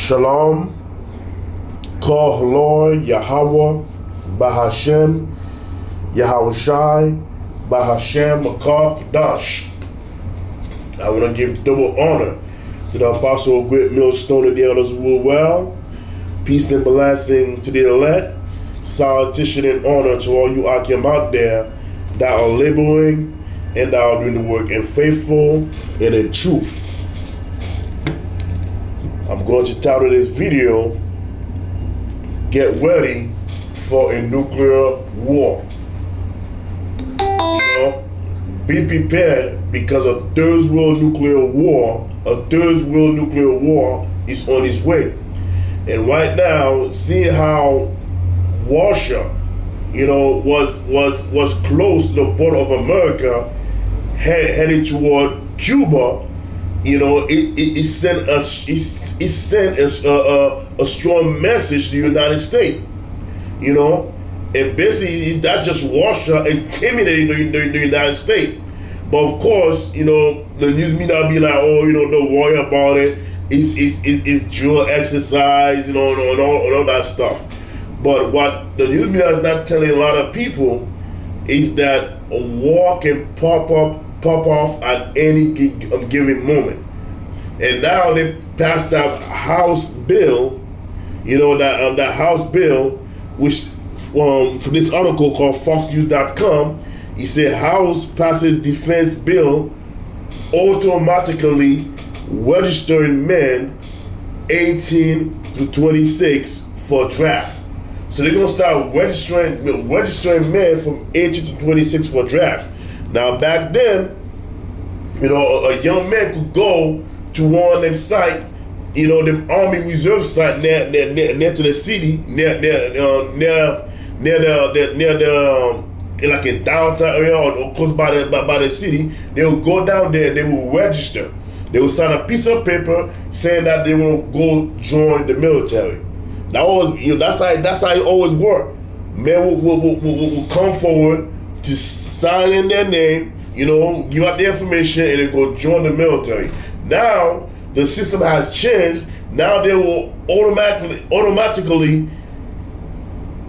Shalom, Kol Halor, Yahweh, Bahashem, Yahushai, Bahashem, Makar, Kadash. I want to give double honor to the Apostle of Great Millstone and the elders who were well. Peace and blessing to the elect. Salutation and honor to all you Akim out there that are laboring and that are doing the work in faithful and in truth. I'm going to title this video, Get Ready for a Nuclear War. Be prepared because a third world nuclear war is on its way. And right now, seeing how Russia, was close to the border of America, heading toward Cuba, it sent a strong message to the United States, and basically that's just Russia intimidating the United States. But of course, the news may not be like, don't worry about it. It's drill exercise, and all that stuff. But what the news media is not telling a lot of people is that a war can pop off at any given moment. And now they passed that House bill, that House bill, which from this article called FoxNews.com, he said House passes defense bill automatically registering men 18 to 26 for draft. So they're gonna start registering men from 18 to 26 for draft. Now back then, a young man could go to one of them site, them Army Reserve site near to the city, near the like in downtown area or close by the city. They will go down there and they will register. They will sign a piece of paper saying that they will go join the military. That's how it always worked. Men will come forward to sign in their name, give out the information, and they go join the military. Now the system has changed. Now they will automatically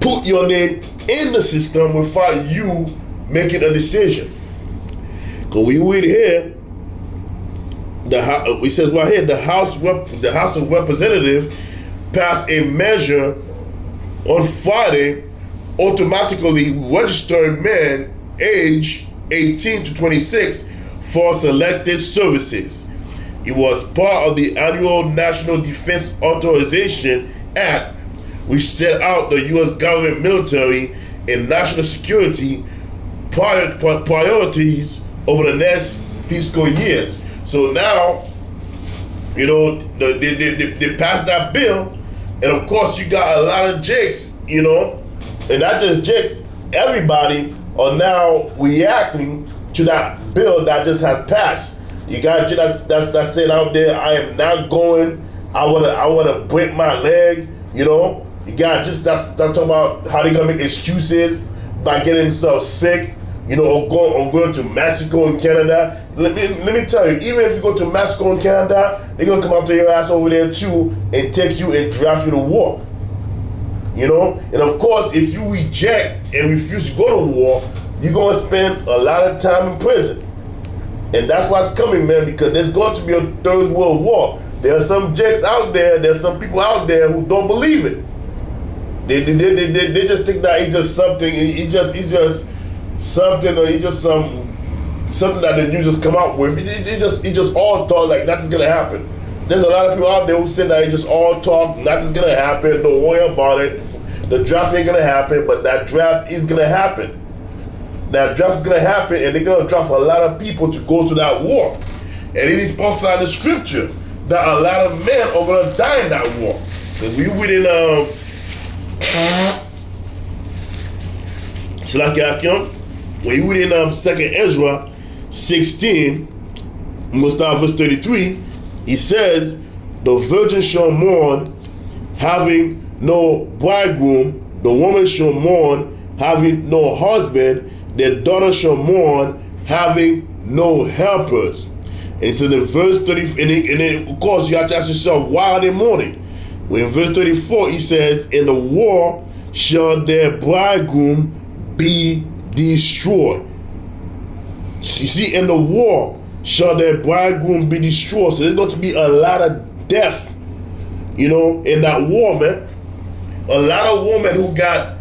put your name in the system without you making a decision. Because we read here, it says right here, the House of Representatives passed a measure on Friday automatically registering men age 18 to 26 for selected services. It was part of the annual National Defense Authorization Act, which set out the U.S. government military and national security priorities over the next fiscal years. So now, they passed that bill, and of course you got a lot of jakes, and not just jakes, everybody are now reacting to that bill that just has passed. You got that's saying out there, I am not going, I wanna break my leg, You got that's talking about how they gonna make excuses by getting themselves sick, or going to Mexico and Canada. Let me tell you, even if you go to Mexico and Canada, they're gonna come after your ass over there too and take you and draft you to war. And of course, if you reject and refuse to go to war, you're gonna spend a lot of time in prison. And that's what's coming, man, because there's going to be a third world war. There are some jakes out there, there's some people out there who don't believe it. They just think that it's just something, it's just something, or it's just something that the news just come out with. It's just all talk, like nothing's gonna happen. There's a lot of people out there who say that it's just all talk, nothing's gonna happen, don't worry about it. The draft ain't gonna happen, but that draft is gonna happen. That draft is gonna happen, and they're gonna draft a lot of people to go to that war. And it is prophesied in the scripture that a lot of men are gonna die in that war. Because we read in when you read in 2nd Ezra 16, I'm gonna start verse 33. He says, the virgin shall mourn, having no bridegroom. The woman shall mourn, having no husband. Their daughter shall mourn, having no helpers. And so in verse 30, and then of course you have to ask yourself, why are they mourning? In verse 34, he says, in the war shall their bridegroom be destroyed. So you see, in the war shall their bridegroom be destroyed. So there's going to be a lot of death, in that war, man. A lot of women who got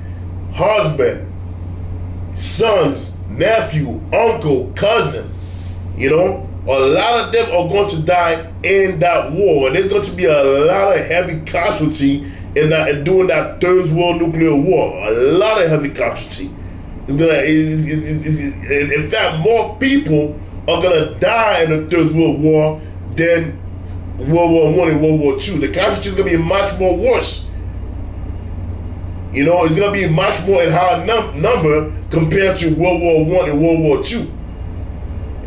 husband, sons, nephew, uncle, cousin, a lot of them are going to die in that war. And there's going to be a lot of heavy casualty in doing that Third World Nuclear War. A lot of heavy casualty. In fact, more people are gonna die in the Third World War than World War I and World War II. The casualty is gonna be much more worse. It's gonna be much more in higher number compared to World War I and World War II.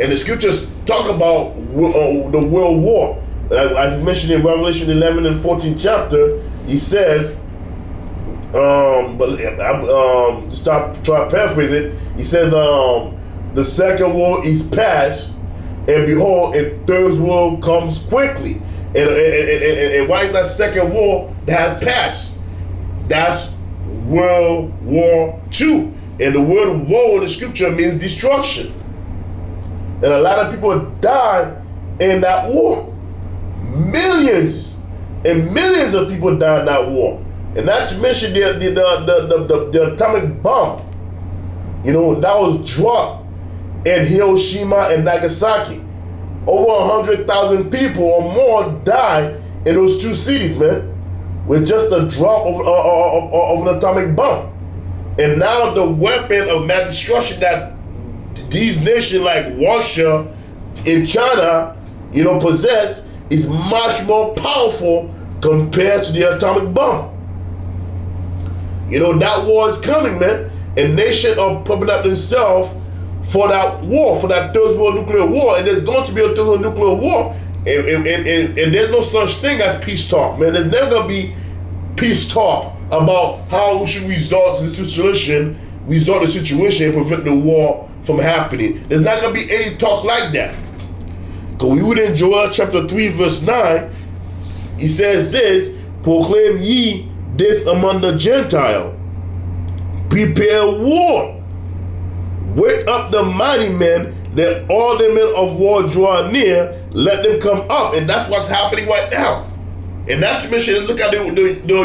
And the scriptures talk about the World War. As mentioned in Revelation 11 and 14 chapter, he says, try to paraphrase it. He says, the second war is past, and behold, a third war comes quickly. And why is that second war that has passed? That's World War II. And the word war in the scripture means destruction. And a lot of people died in that war. Millions and millions of people died in that war. And not to mention the atomic bomb, that was dropped in Hiroshima and Nagasaki. Over 100,000 people or more died in those two cities, man, with just a drop of an atomic bomb. And now the weapon of mass destruction that these nations like Russia and China, possess is much more powerful compared to the atomic bomb. That war is coming, man. And nations are pumping up themselves for that war, for that Third World Nuclear War. And there's going to be a Third World Nuclear War. And there's no such thing as peace talk, man. There's never going to be peace talk about how we should resolve the situation and prevent the war from happening. There's not going to be any talk like that. Because we would in Joel chapter 3, verse 9, he says this, proclaim ye this among the Gentile. Prepare war. Wake up the mighty men, that all the men of war draw near, let them come up. And that's what's happening right now. And not to mention, look at the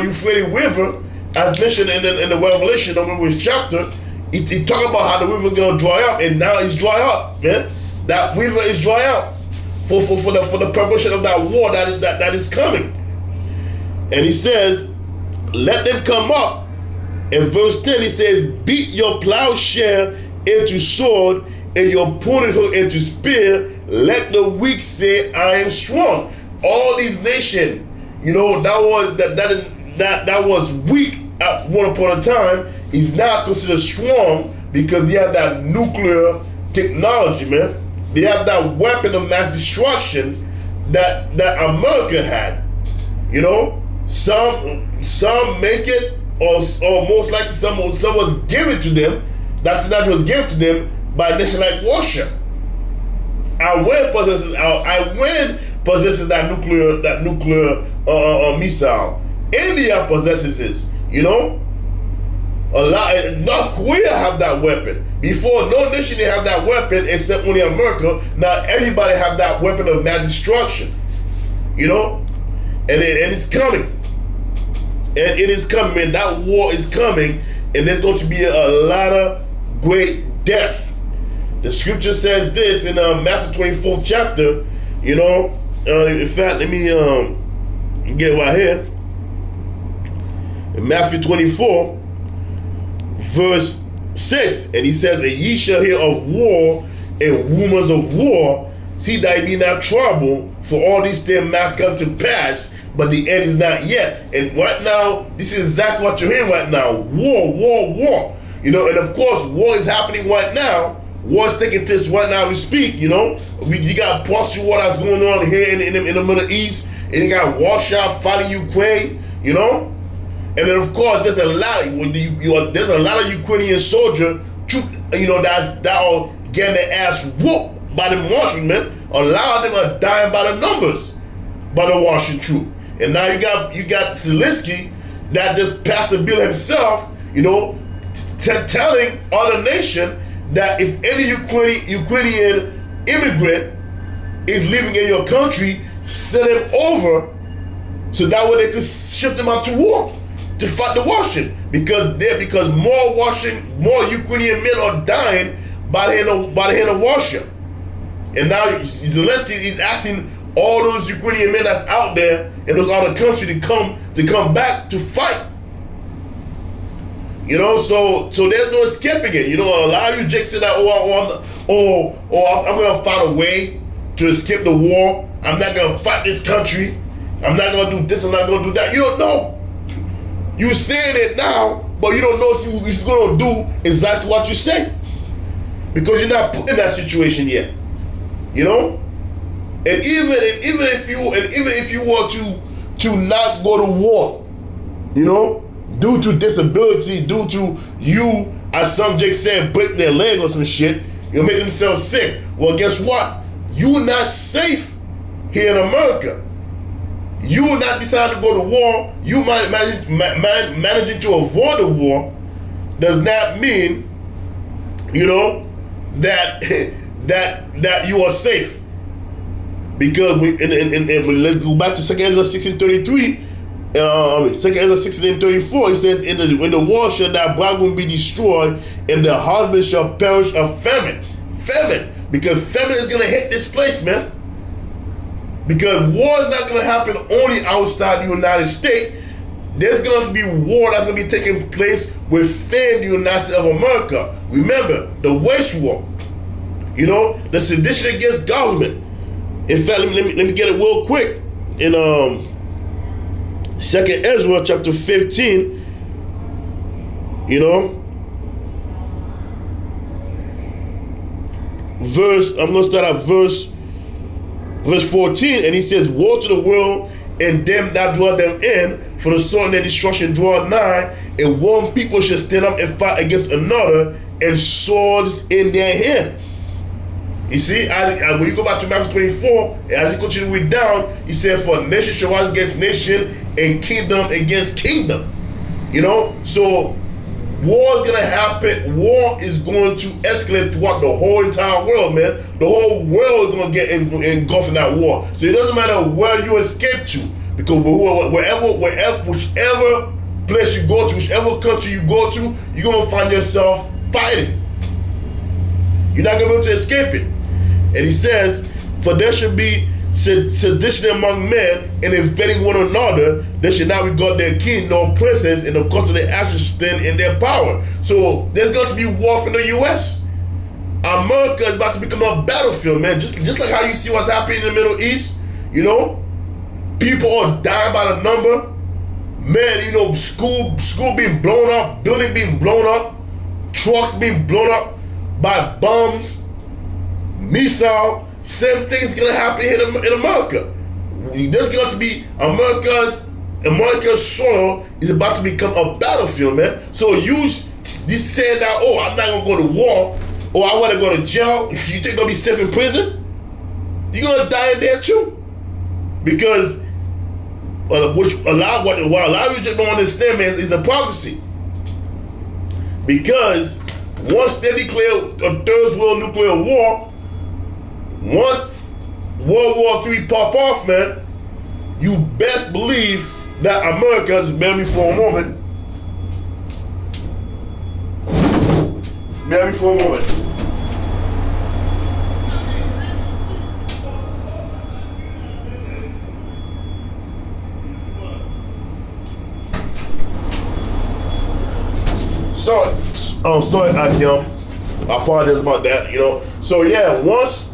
Euphrates River, as mentioned in the Revelation, I remember which chapter, he talk about how the river is going to dry up, and now it's dry up, man. That river is dry up for the preparation of that war that is coming. And he says, let them come up. In verse 10, he says, beat your plowshare into sword and your pruning hook into spear. Let the weak say, I am strong. All these nations, that was weak at one upon a time is now considered strong because they have that nuclear technology, man. They have that weapon of mass destruction that America had. Some make it, or most likely some was given to them. That was given to them by a nation like Russia. Iran possesses that nuclear missile. India possesses this. North Korea have that weapon. Before, no nation didn't have that weapon except only America. Now everybody have that weapon of mass destruction. And it's coming. And it is coming, and that war is coming, and there's going to be a lot of great death. The scripture says this in Matthew 24th chapter, in fact, let me get right here. In Matthew 24, verse 6, and he says, and ye shall hear of war and rumors of war. See that ye be not troubled, for all these things must come to pass, but the end is not yet. And right now, this is exactly what you're hearing right now. War. And of course, war is happening right now. War is taking place right now we speak, You got proxy war that's going on here in the Middle East, and you got Russia fighting Ukraine, And then of course, there's a lot of Ukrainian soldiers, that are getting their ass whooped by the Russian men. A lot of them are dying by the numbers by the Russian troop. And now you got Zelensky that just passed a bill himself, you know, telling other nation that if any Ukrainian immigrant is living in your country, send him over so that way they could ship them out to war to fight the Russian, because more Ukrainian men are dying by the hand of Russia. And now Zelensky is asking all those Ukrainian men that's out there in those other countries to come back to fight. You know, so there's no escaping it. You know, a lot of you jakes say that, I'm gonna find a way to escape the war. I'm not gonna fight this country. I'm not gonna do this. I'm not gonna do that. You don't know. You're saying it now, but you don't know if you're gonna do exactly what you say, because you're not put in that situation yet. You know, and even if you were to not go to war, you know, due to disability, due to you, as some Jake said, break their leg or some shit, you'll make themselves sick. Well, guess what? You're not safe here in America. You not deciding to go to war. You managing to avoid the war does not mean, you know, that that you are safe. Because let's go back to 2 Ezra 16:33. 2 Ezra 16:34, it says, in the war shall thy bridegroom be destroyed, and the husband shall perish of famine. Famine. Because famine is going to hit this place, man. Because war is not going to happen only outside the United States. There's going to be war that's going to be taking place within the United States of America. Remember, the waste war. You know, the sedition against government. In fact, let me get it real quick. In 2 Ezra chapter 15, you know, I'm going to start at verse 14, and he says, woe to the world and them that dwell therein, for the sword and their destruction draw nigh, and one people shall stand up and fight against another, and swords in their hand. You see, when you go back to Matthew 24, as you continue to read down, he said, for nation shall rise against nation, and kingdom against kingdom. You know, so war is going to happen. War is going to escalate throughout the whole entire world, man. The whole world is going to get engulfed in that war. So it doesn't matter where you escape to, because whichever place you go to, whichever country you go to, you're going to find yourself fighting. You're not going to be able to escape it. And he says, for there should be sedition among men, and invading one another, they should not regard their king nor princes, and the cost of their actions stand in their power. So there's going to be war in the U.S. America is about to become a battlefield, man. Just like how you see what's happening in the Middle East. You know, people are dying by the number. Man, you know, school being blown up, building being blown up, trucks being blown up by bombs, missile. Same thing's gonna happen here in America. There's going to be America's soil is about to become a battlefield, man. So you this saying that, oh, I'm not gonna go to war, or I want to go to jail. You think you're gonna be safe in prison? You're gonna die in there too, because what a lot of you just don't understand, man, is the prophecy. Because once they declare a third world nuclear war, once World War III pop off, man, you best believe that America, just bear me for a moment. Bear me for a moment. Sorry, Akim. I apologize about that, you know. So yeah, once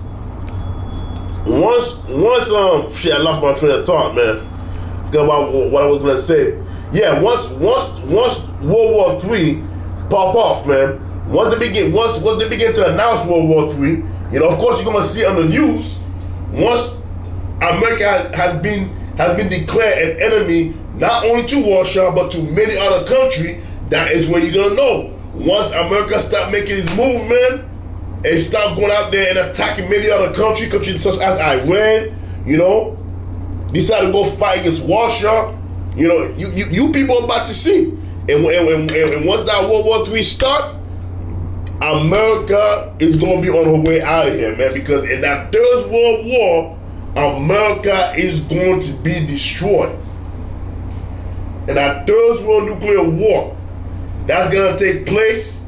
shit, I lost my train of thought, man. Forgot about what I was gonna say. Yeah, once World War III pop off, man. Once they begin to announce World War III, you know, of course you're gonna see it on the news. Once America has been declared an enemy not only to Russia but to many other countries, that is where you're gonna know. Once America start making its move, man, and start going out there and attacking many other countries such as Iran, you know, decide to go fight against Warsaw, you know, you people are about to see. And once that World War III start, America is going to be on her way out of here, man, because in that Third World War, America is going to be destroyed. In that Third World Nuclear War, that's going to take place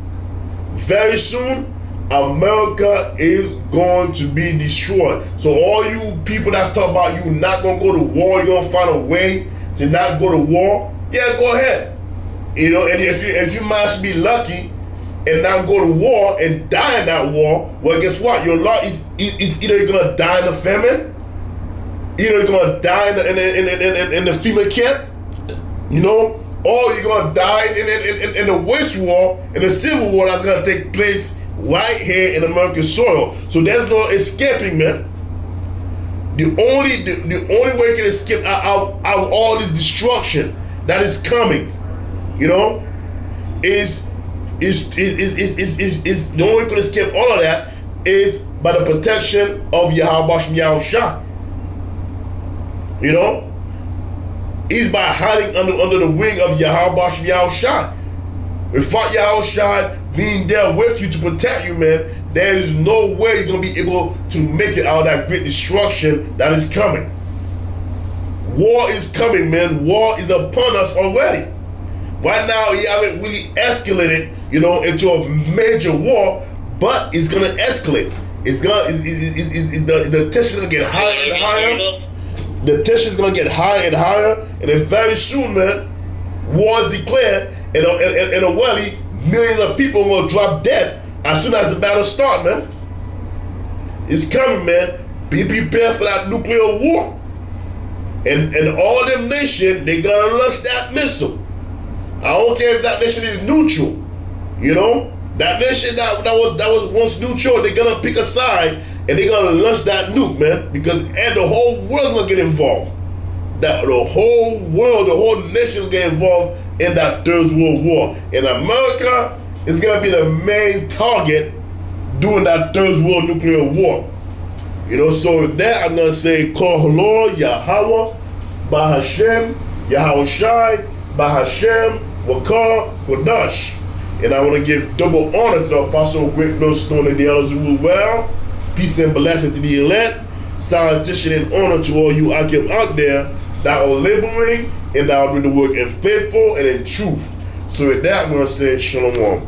very soon. America is going to be destroyed. So all you people that's talking about you not going to go to war, you're going to find a way to not go to war, yeah, go ahead. You know, and if you might be lucky and not go to war and die in that war, well, guess what? Your lot is either you're going to die in the famine, either you're going to die in the FEMA camp, you know, or you're going to die in the waste war, in the civil war that's going to take place right here in American soil. So there's no escaping, man. The only way you can escape out of all this destruction that is coming, you know, is the only way you can escape all of that is by the protection of Yahweh Shah. You know, is by hiding under the wing of Yahweh Shah. Without Yahweh Shah being there with you to protect you, man, there is no way you're gonna be able to make it out of that great destruction that is coming. War is coming, man. War is upon us already. Right now, he haven't really escalated, you know, into a major war, but it's gonna escalate. The tension is gonna get higher and higher. The tension is gonna get higher and higher, and then very soon, man, war is declared, and already millions of people are gonna drop dead as soon as the battle starts, man. It's coming, man. Be prepared for that nuclear war. And all them nations, they gonna launch that missile. I don't care if that nation is neutral, you know. That nation that was once neutral, they're gonna pick a side and they're gonna launch that nuke, man, because the whole world gonna get involved. The whole world, the whole nation will get involved in that Third World War. And America is gonna be the main target during that Third World Nuclear War. You know, so with that, I'm gonna say, Kol Halor, Yahweh, Bahashem, Yahweh Shai, Bahashem, Wakar, Kodash. And I want to give double honor to the Apostle, great millstone, and the elders who rule well. Peace and blessing to the elect. Salutation and honor to all you Akim out there that are laboring and that are doing the work in faithful and in truth. So with that, I'm going to say Shalom.